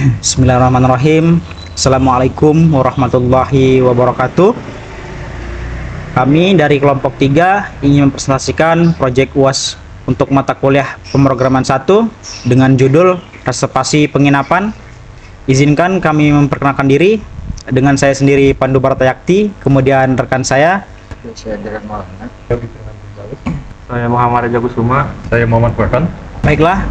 Bismillahirrahmanirrahim. Assalamualaikum warahmatullahi wabarakatuh. Kami dari kelompok 3 ingin mempresentasikan proyek UAS untuk mata kuliah pemrograman 1 dengan judul reservasi penginapan. Izinkan kami memperkenalkan diri. Dengan saya sendiri Pandu Baratayakti, kemudian rekan saya Saya Muhammad Raja Kusuma. Saya Muhammad Farhan. Baiklah,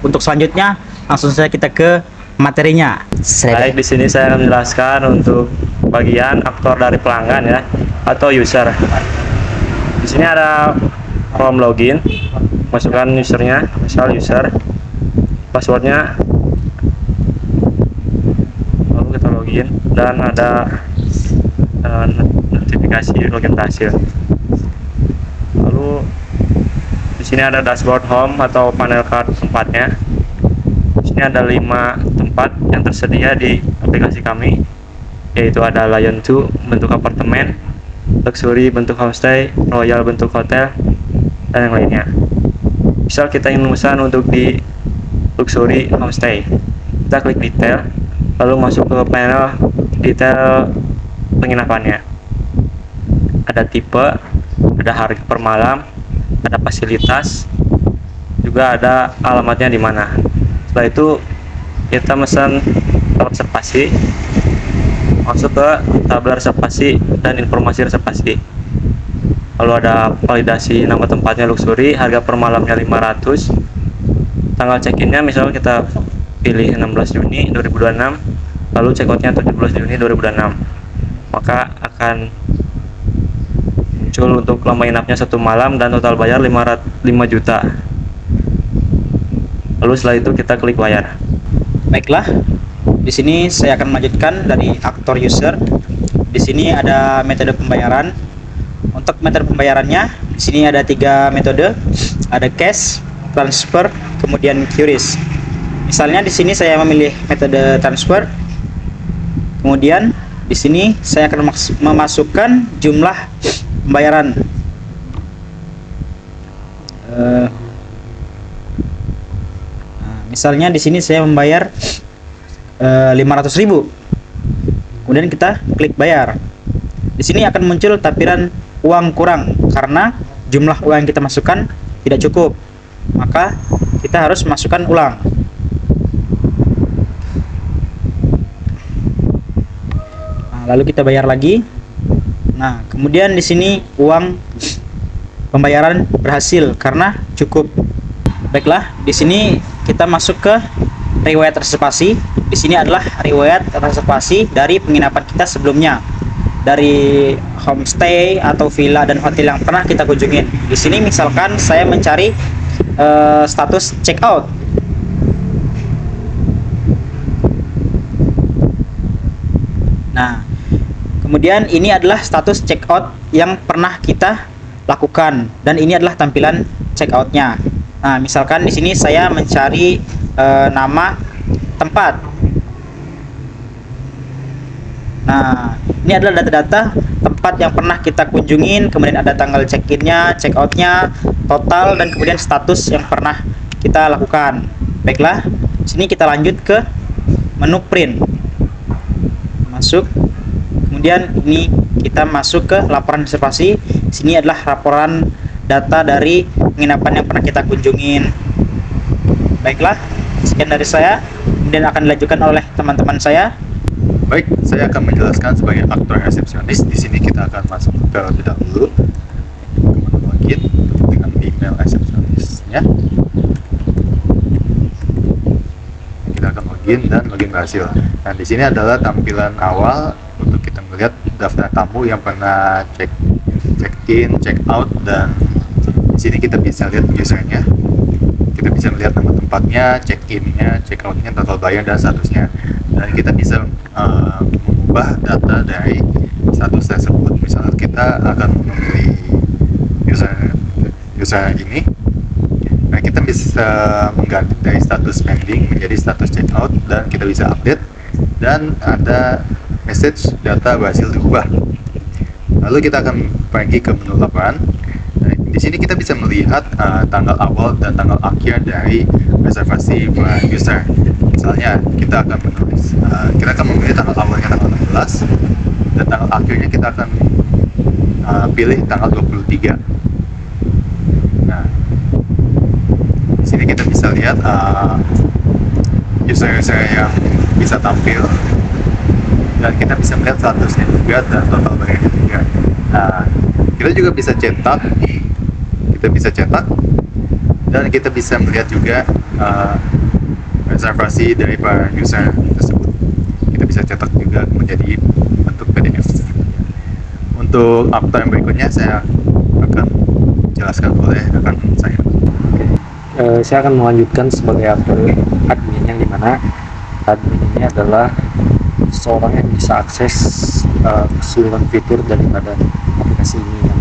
untuk selanjutnya langsung saja kita ke materinya. Baik, di sini saya akan menjelaskan untuk bagian aktor dari pelanggan ya, atau user. Di sini ada form login, masukkan usernya, misal user, passwordnya, lalu kita login dan ada notifikasi login berhasil. Lalu di sini ada dashboard home atau panel card tempatnya. Di sini ada 5 tempat yang tersedia di aplikasi kami, yaitu ada Lion 2 bentuk apartemen, Luxury bentuk homestay, Royal bentuk hotel, dan yang lainnya. Misal kita ingin memesan untuk di Luxury homestay, kita klik detail, lalu masuk ke panel detail penginapannya. Ada tipe, ada harga per malam, ada fasilitas, juga ada alamatnya di mana. Setelah itu kita pesan reservasi, masuk ke tabel reservasi dan informasi reservasi. Lalu ada validasi nama tempatnya Luxury, harga per malamnya 500, tanggal check-innya misalnya kita pilih 16 Juni 2026, lalu check-outnya 17 Juni 2026, maka akan muncul untuk lama inapnya 1 malam dan total bayar 5 juta. Lalu setelah itu kita klik bayar. Baiklah, di sini saya akan melanjutkan dari aktor user. Di sini ada metode pembayaran. Untuk metode pembayarannya, di sini ada 3 metode, ada cash, transfer, kemudian QRIS. Misalnya di sini saya memilih metode transfer. Kemudian di sini saya akan memasukkan jumlah pembayaran. Misalnya di sini saya membayar 500.000. Kemudian kita klik bayar. Di sini akan muncul tampilan uang kurang karena jumlah uang yang kita masukkan tidak cukup. Maka kita harus masukkan ulang. Lalu kita bayar lagi. Nah, kemudian di sini uang pembayaran berhasil karena cukup. Baiklah, di sini kita masuk ke riwayat reservasi. Di sini adalah riwayat reservasi dari penginapan kita sebelumnya, dari homestay atau villa dan hotel yang pernah kita kunjungin. Di sini misalkan saya mencari status check out. Nah, kemudian ini adalah status check out yang pernah kita lakukan dan ini adalah tampilan check outnya. Nah, misalkan di sini saya mencari nama tempat. Nah, ini adalah data-data tempat yang pernah kita kunjungin, kemudian ada tanggal check-innya, check-outnya, total, dan kemudian status yang pernah kita lakukan. Baiklah, sini kita lanjut ke menu print. Masuk. Kemudian ini kita masuk ke laporan reservasi. Sini adalah laporan data dari penginapan yang pernah kita kunjungin. Baiklah, sekian dari saya, kemudian akan dilanjutkan oleh teman-teman saya. Baik, saya akan menjelaskan sebagai aktor resepsionis. Di sini kita akan masuk terlebih dahulu ke menu login dengan email resepsionisnya. Kita akan login dan login berhasil. Nah, di sini adalah tampilan awal untuk kita melihat daftar tamu yang pernah check in, check out, dan di sini kita bisa lihat usernya. Kita bisa melihat nama tempatnya, check-innya, check-outnya, total bayar, dan statusnya. Dan kita bisa mengubah data dari status tersebut. Misalnya kita akan memilih user ini. Nah, kita bisa mengganti dari status pending menjadi status check-out dan kita bisa update. Dan ada message data berhasil diubah. Lalu kita akan pergi ke menu laporan. Nah, di sini kita bisa melihat tanggal awal dan tanggal akhir dari reservasi user. misalnya kita akan menulis, kita akan memilih tanggal awalnya tanggal 16 dan tanggal akhirnya kita akan pilih tanggal 23. Nah, di sini kita bisa lihat user-user yang bisa tampil dan kita bisa melihat statusnya juga dan total barangnya juga. Nah, kita juga bisa cetak dan kita bisa melihat juga reservasi dari para user tersebut. Kita bisa cetak juga menjadi bentuk PDF. Untuk aktor yang berikutnya saya akan jelaskan oleh rekan saya. Saya akan melanjutkan sebagai aktor admin, yang dimana admin ini adalah seorang yang bisa akses keseluruhan fitur daripada aplikasi ini, yang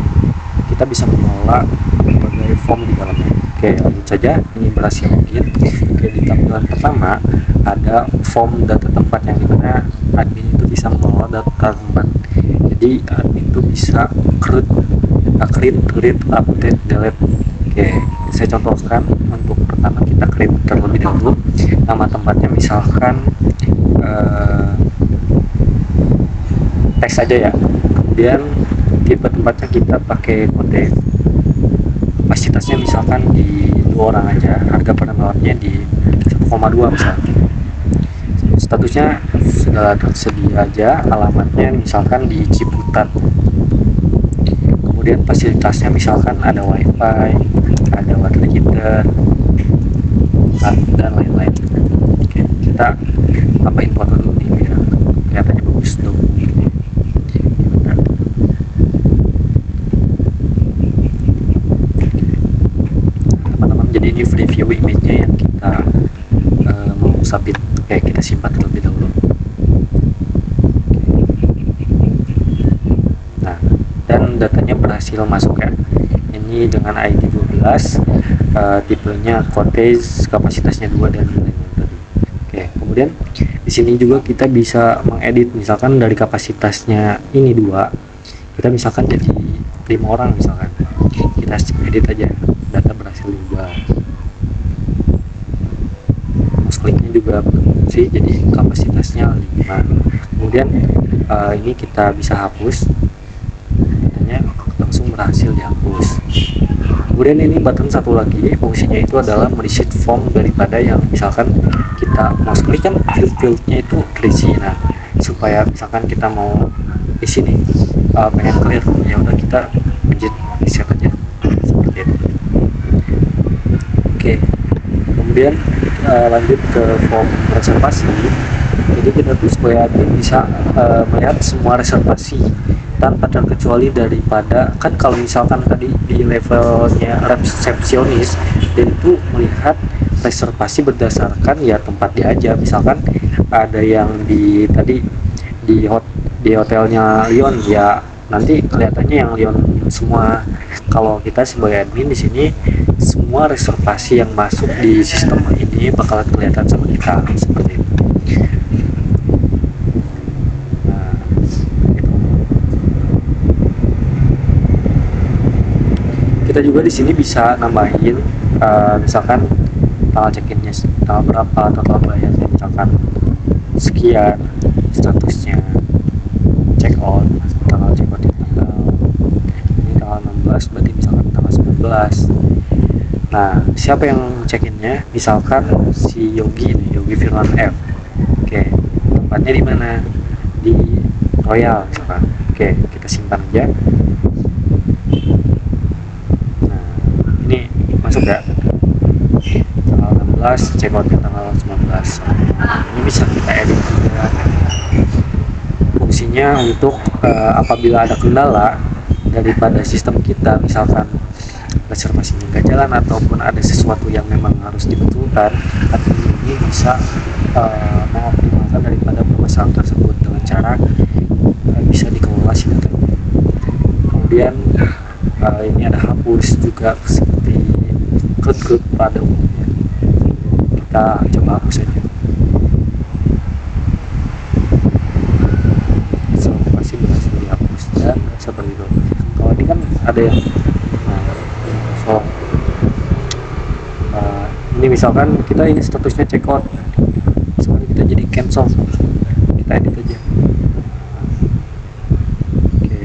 kita bisa mengelola berbagai form di dalamnya. Oke, lanjut saja. Ini berhasil login. Oke, di tampilan pertama ada form data tempat, yang dimana admin itu bisa mengelola data tempat. Jadi admin itu bisa create, update, delete. Oke, saya contohkan. Untuk pertama kita create terlebih dahulu nama tempatnya, misalkan teks aja ya. Kemudian tipe tempatnya kita pakai kode, kapasitasnya misalkan di 2 orang aja, harga per downloadnya di 1,2 misalnya. Statusnya sudah tersedia aja, alamatnya misalkan di Ciputat. Kemudian fasilitasnya misalkan ada wifi, ada water heater, dan lain-lain. Oke, kita tambahin foto dulu nih biar kelihatannya bagus dong. Teman-teman, jadi ini preview image-nya yang kita mau submit. Oke, kita simpan terlebih dahulu. Nah, dan datanya berhasil masuk ya. Ini dengan ID 12, tipenya cottage, kapasitasnya 2 dan lain-lain tadi. Oke, kemudian di sini juga kita bisa mengedit, misalkan dari kapasitasnya ini 2, kita misalkan jadi 5 orang misalkan. Kita edit aja, data berhasil diubah. Mouse kliknya juga berfungsi, jadi kapasitasnya 5. Kemudian ini kita bisa hapus, datanya langsung berhasil dihapus. Kemudian ini button satu lagi, fungsinya itu adalah mereset form daripada yang misalkan kita mouse klik kan field-fieldnya itu terisi. Nah, supaya misalkan kita mau di sini pengen clear, ya udah kita pencet reset aja seperti itu. Oke, kemudian lanjut ke form reservasi. Jadi kita tuh supaya admin bisa melihat semua reservasi tanpa terkecuali daripada, kan kalau misalkan tadi di levelnya resepsionis, dia itu melihat reservasi berdasarkan ya tempat dia aja. Misalkan ada yang di tadi di hotelnya Lyon, ya nanti kelihatannya yang Lyon semua. Kalau kita sebagai admin di sini, semua reservasi yang masuk di sistem ini bakalan kelihatan sama kita seperti itu. Kita juga di sini bisa nambahin misalkan tanggal check-innya tanggal berapa, total bayarnya misalkan sekian, statusnya check out, tanggal check out ini tanggal 16, berarti misalkan tanggal 19. Nah, siapa yang check-innya? Misalkan si Yogi nih, Yogi Firman F. Oke, tempatnya di mana? Di Royal misalkan. Oke, kita simpan aja. Ini masuk ya, tanggal 16, check out tanggal 19. Ini bisa kita edit juga. Fungsinya untuk apabila ada kendala daripada sistem kita, misalkan reservasinya nggak jalan ataupun ada sesuatu yang memang harus dibetulkan, admin ini bisa mengoptimalkan daripada permasalahan tersebut dengan cara bisa dikelola si datanya. Kemudian ini ada hapus juga seperti code pada umumnya. Kita coba hapus saja. So, masih berhasil dihapus dan seperti itu. Kalau ini kan ada yang ini misalkan kita ini statusnya check out cancel, kita edit aja. Oke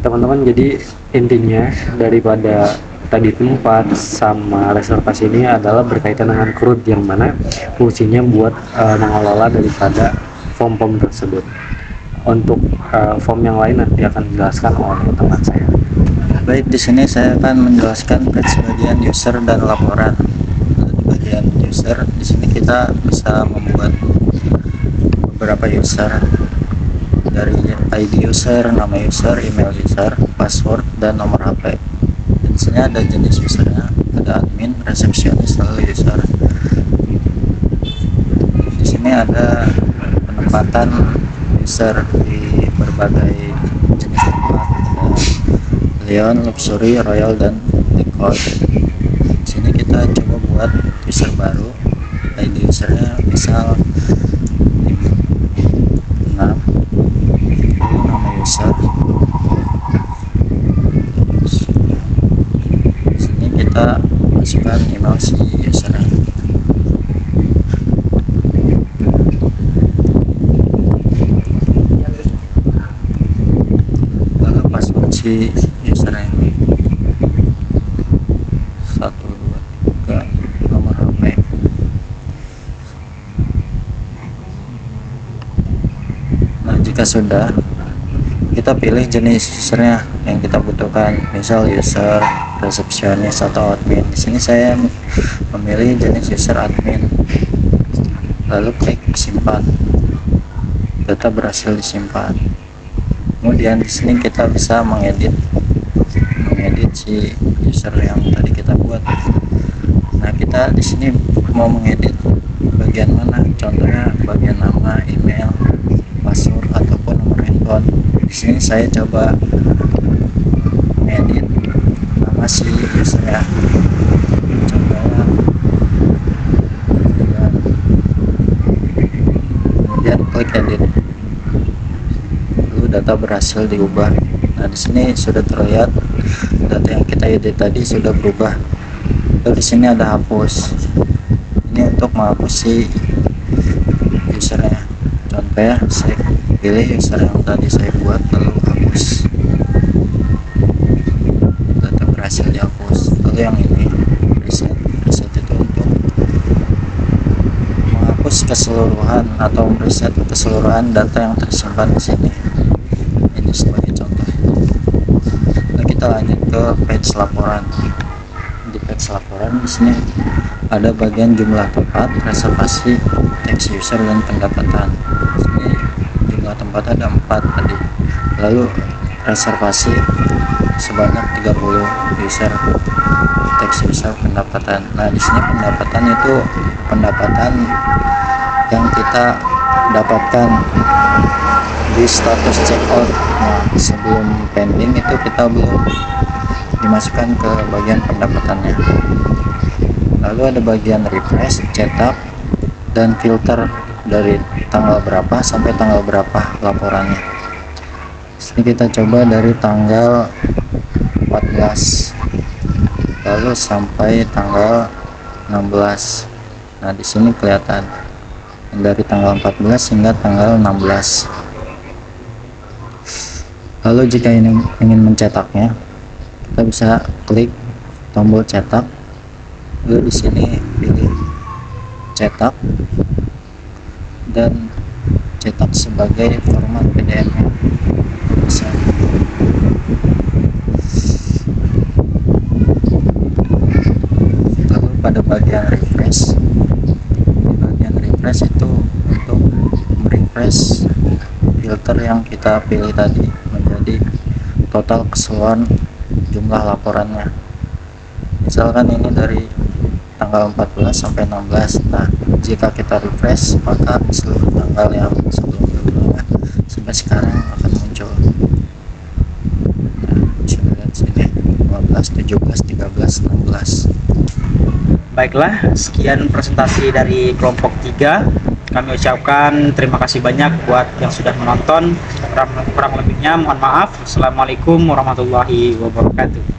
teman-teman, jadi intinya daripada tadi tempat sama reservasi ini adalah berkaitan dengan CRUD, yang mana fungsinya buat mengelola daripada form-form tersebut. Untuk form yang lain nanti akan dijelaskan oleh teman saya. Baik, di sini saya akan menjelaskan page bagian user dan laporan. Di bagian user, di sini kita bisa membuat beberapa user, dari ID user, nama user, email user, password, dan nomor HP. Dan di sini ada jenis usernya, ada admin, resepsionis, lalu user. Di sini ada penempatan user di berbagai jenis tempat, ada Leon, Luxury, Royal, dan Decor. Di sini kita coba buat user baru. ID usernya misal 6, nama user. Di sini kita masukkan email si usernya. Lalu password si usernya 1, 2, 3, nomor HP. Nah, jika sudah, kita pilih jenis usernya yang kita butuhkan, misal user, resepsionis, atau admin. Di sini saya memilih jenis user admin. Lalu klik simpan. Data berhasil disimpan. Kemudian di sini kita bisa mengedit si user yang tadi kita buat. Nah, kita di sini mau mengedit bagian mana? Contohnya bagian nama, email, password, ataupun nomor handphone. Di sini saya coba mengedit nama si user ya. Contohnya kemudian klik edit. Lalu data berhasil diubah. Nah, di sini sudah terlihat data yang kita edit tadi sudah berubah. Lalu di sini ada hapus. Ini untuk menghapus si usernya. Contohnya saya pilih user yang tadi saya buat, lalu hapus. Data berhasil dihapus. Lalu yang ini reset itu untuk menghapus keseluruhan atau reset keseluruhan data yang tersimpan di sini. Ini sebagai contoh. Nah, kita lanjut ke page laporan. Di page laporan di sini ada bagian jumlah tempat, reservasi, teks user, dan pendapatan. Di sini jumlah tempat ada 4 tadi. Lalu reservasi sebanyak 30 user, teks user, pendapatan. Nah, di sini pendapatan itu pendapatan yang kita dapatkan di status checkout. Nah, sebelum pending itu kita belum dimasukkan ke bagian pendapatannya. Lalu ada bagian refresh, cetak, dan filter dari tanggal berapa sampai tanggal berapa laporannya. Sini kita coba dari tanggal 14 lalu sampai tanggal 16. Nah, di sini kelihatan dari tanggal 14 hingga tanggal 16. Lalu jika ingin mencetaknya, kita bisa klik tombol cetak. Lalu di sini pilih cetak dan cetak sebagai format PDF -nya. Bisa. Lalu pada bagian refresh, di bagian refresh itu untuk merefresh filter yang kita pilih tadi menjadi total keseluruhan jumlah laporannya. Misalkan ini dari tanggal 14 sampai 16. Nah, jika kita refresh, maka seluruh tanggal yang sebelumnya sampai sekarang akan muncul. Nah, bisa lihat sini 15, 17, 13, 16. Baiklah, sekian presentasi dari kelompok 3. Kami ucapkan terima kasih banyak buat yang sudah menonton. Kurang lebihnya mohon maaf. Assalamualaikum warahmatullahi wabarakatuh.